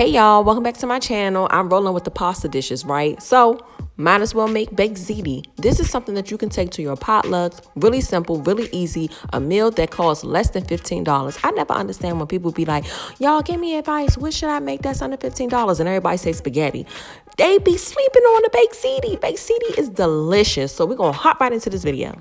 Hey y'all, welcome back to my channel. I'm rolling with the pasta dishes, right? So, might as well make baked ziti. This is something that you can take to your potlucks. Really simple, really easy. A meal that costs less than $15. I never understand when people be like, y'all give me advice. What should I make that's under $15? And everybody say spaghetti. They be sleeping on the baked ziti. Baked ziti is delicious. So we're going to hop right into this video.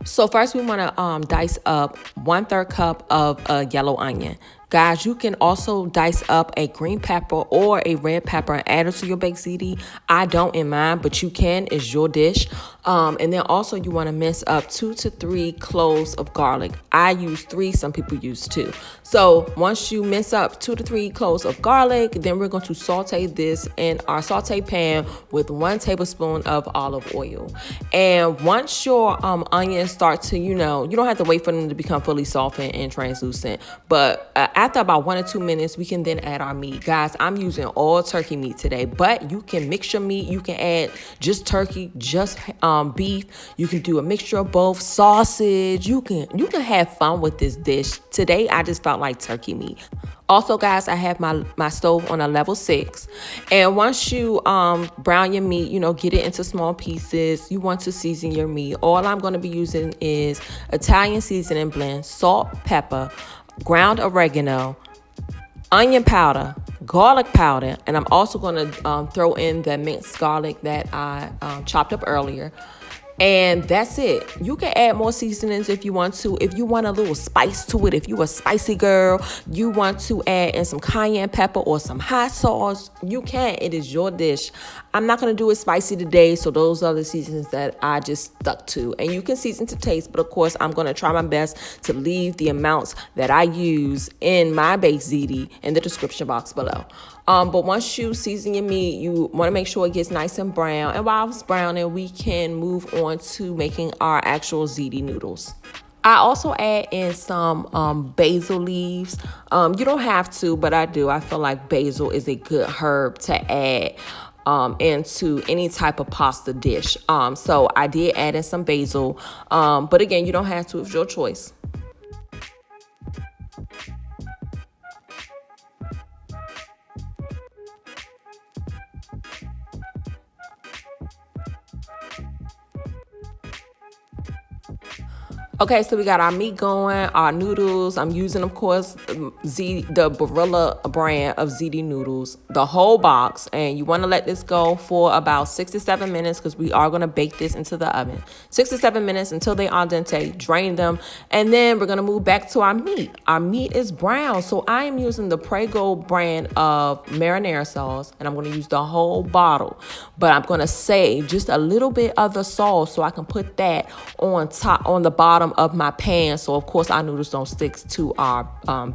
So first we want to dice up 1/3 cup of a yellow onion. Guys, you can also dice up a green pepper or a red pepper and add it to your baked ziti. I don't in mine, but you can. It's your dish. And then also you want to mince up 2 to 3 cloves of garlic. I use 3. Some people use 2. So once you mince up 2 to 3 cloves of garlic, then we're going to saute this in our saute pan with 1 tablespoon of olive oil. And once your onions start to, you don't have to wait for them to become fully softened and translucent. But after about 1 or 2 minutes, we can then add our meat. Guys, I'm using all turkey meat today, but you can mix your meat. You can add just turkey, just beef. You can do a mixture of both, sausage. You can have fun with this dish. Today, I just felt like turkey meat. Also, guys, I have my stove on a level 6. And once you brown your meat, get it into small pieces. You want to season your meat. All I'm going to be using is Italian seasoning blend, salt, pepper, ground oregano, onion powder, garlic powder, and I'm also going to throw in the minced garlic that I chopped up earlier. And that's it. You can add more seasonings if you want to. If you want a little spice to it, if you're a spicy girl, you want to add in some cayenne pepper or some hot sauce, you can. It is your dish. I'm not going to do it spicy today, so those are the seasonings that I just stuck to. And you can season to taste, but of course, I'm going to try my best to leave the amounts that I use in my baked ziti in the description box below. But once you season your meat, you want to make sure it gets nice and brown. And while it's browning, we can move on to making our actual ziti noodles. I also add in some basil leaves. You don't have to, but I do. I feel like basil is a good herb to add into any type of pasta dish. So I did add in some basil. But again, you don't have to. It's your choice. Okay, so we got our meat going, our noodles. I'm using, of course, the Barilla brand of ziti noodles, the whole box. And you want to let this go for about 6 to 7 minutes because we are going to bake this into the oven. 6 to 7 minutes until they al dente, drain them. And then we're going to move back to our meat. Our meat is brown, so I am using the Prego brand of marinara sauce. And I'm going to use the whole bottle. But I'm going to save just a little bit of the sauce so I can put that on top, on the bottom of my pan, so of course our noodles don't stick to our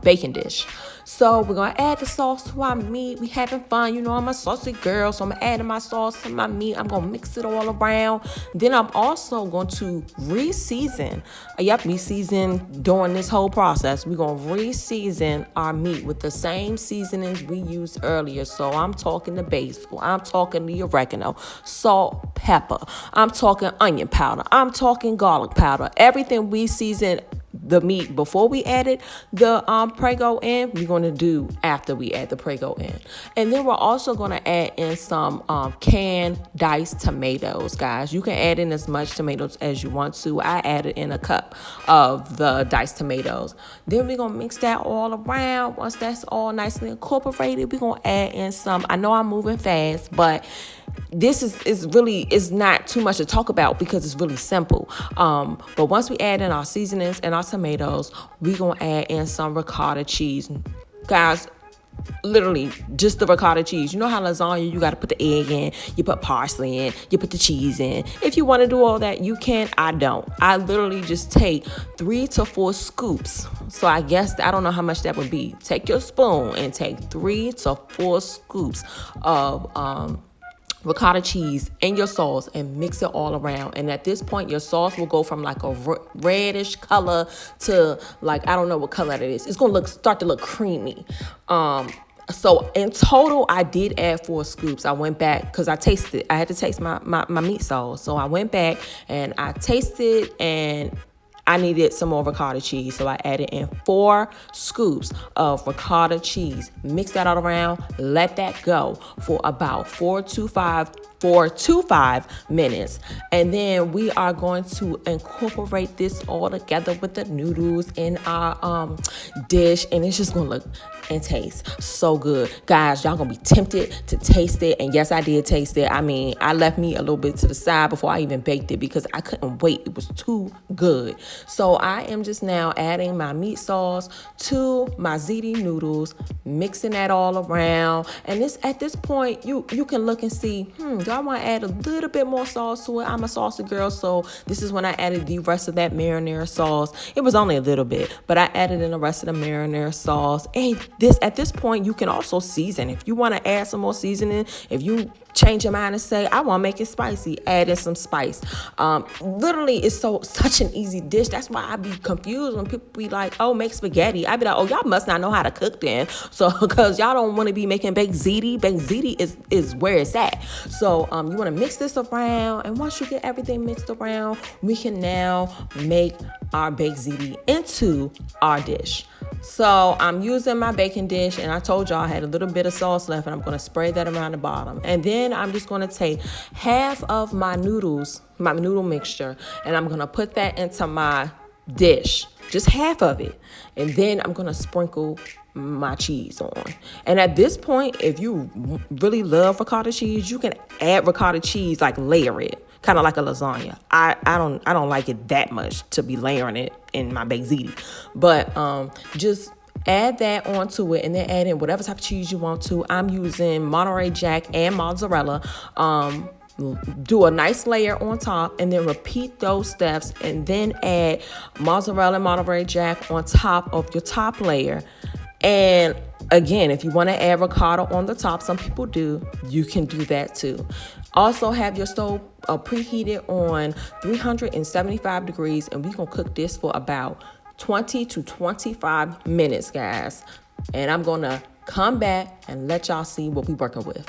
baking dish. So we're gonna add the sauce to our meat. We having fun, I'm a saucy girl, so I'm adding my sauce to my meat. I'm gonna mix it all around. Then I'm also going to re-season. Me-season during this whole process. We're gonna re-season our meat with the same seasonings we used earlier. So I'm talking the basil, I'm talking the oregano, salt, pepper, I'm talking onion powder, I'm talking garlic powder. Everything we season the meat before we added the Prego in, we're going to do after we add the Prego in. And then we're also going to add in some canned diced tomatoes, guys. You can add in as much tomatoes as you want to. I added in a cup of the diced tomatoes. Then we're going to mix that all around. Once that's all nicely incorporated, we're going to add in some, I know I'm moving fast, but this is not too much to talk about because it's really simple. But once we add in our seasonings and our tomatoes, we're going to add in some ricotta cheese. Guys, literally just the ricotta cheese. You know how lasagna, you got to put the egg in, you put parsley in, you put the cheese in. If you want to do all that, you can. I don't. I literally just take 3 to 4 scoops. So I guess, I don't know how much that would be. Take your spoon and take 3 to 4 scoops of ricotta cheese in your sauce and mix it all around. And at this point, your sauce will go from like a reddish color to like, I don't know what color that is. It's going to start to look creamy. So in total, I did add 4 scoops. I went back because I tasted. I had to taste my meat sauce. So I went back and I tasted, and I needed some more ricotta cheese, so I added in 4 scoops of ricotta cheese. Mix that all around, let that go for about 4 to 5 minutes. And then we are going to incorporate this all together with the noodles in our dish, and it's just gonna look and taste so good. Guys, y'all gonna be tempted to taste it. And yes, I did taste it. I mean, I left me a little bit to the side before I even baked it because I couldn't wait. It was too good. So I am just now adding my meat sauce to my ziti noodles, mixing that all around. And at this point, you can look and see, do I want to add a little bit more sauce to it? I'm a saucy girl, so this is when I added the rest of that marinara sauce. It was only a little bit, but I added in the rest of the marinara sauce. And at this point, you can also season. If you want to add some more seasoning, if you change your mind and say, I want to make it spicy, add in some spice. Literally, it's such an easy dish. That's why I be confused when people be like, oh, make spaghetti. I be like, oh, y'all must not know how to cook then. So, because y'all don't want to be making baked ziti. Baked ziti is where it's at. So, you want to mix this around. And once you get everything mixed around, we can now make our baked ziti into our dish. So I'm using my baking dish, and I told y'all I had a little bit of sauce left, and I'm going to spray that around the bottom. And then I'm just going to take half of my noodles, my noodle mixture, and I'm going to put that into my dish, just half of it. And then I'm going to sprinkle my cheese on. And at this point, if you really love ricotta cheese, you can add ricotta cheese, like layer it, kind of like a lasagna. I don't like it that much to be layering it in my baked ziti, but just add that onto it, and then add in whatever type of cheese you want to. I'm using Monterey Jack and mozzarella. Do a nice layer on top, and then repeat those steps, and then add mozzarella and Monterey Jack on top of your top layer. And again, if you want to add ricotta on the top, some people do, you can do that too. Also have your stove preheated on 375 degrees, and we're going to cook this for about 20 to 25 minutes, guys. And I'm going to come back and let y'all see what we're working with.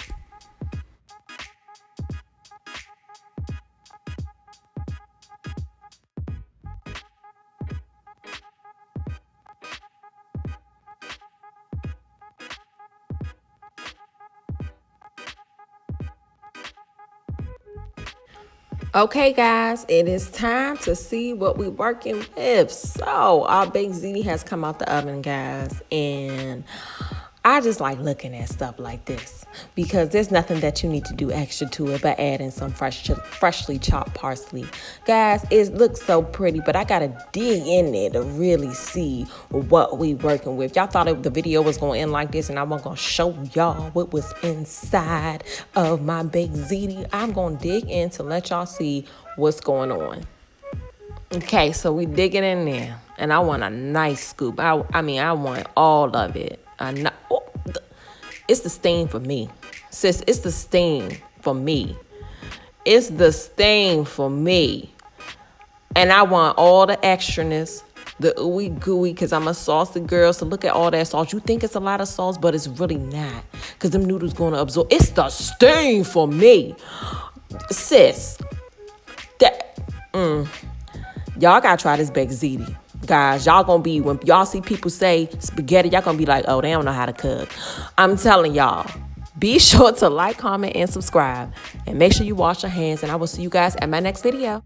Okay, guys, it is time to see what we're working with. So our baked ziti has come out the oven, guys, and I just like looking at stuff like this because there's nothing that you need to do extra to it but add in some freshly chopped parsley. Guys, it looks so pretty, but I gotta dig in there to really see what we working with. Y'all thought the video was going to end like this and I wasn't going to show y'all what was inside of my baked ziti. I'm going to dig in to let y'all see what's going on. Okay, so we digging in there, and I want a nice scoop. I want all of it. It's the stain for me. Sis, it's the stain for me. It's the stain for me. And I want all the extraness, the ooey gooey, because I'm a saucy girl. So look at all that sauce. You think it's a lot of sauce, but it's really not, because them noodles going to absorb. It's the stain for me. Sis, y'all got to try this baked ziti. Guys, y'all gonna be, when y'all see people say spaghetti, y'all gonna be like, oh, they don't know how to cook. I'm telling y'all, be sure to like, comment, and subscribe. And make sure you wash your hands. And I will see you guys at my next video.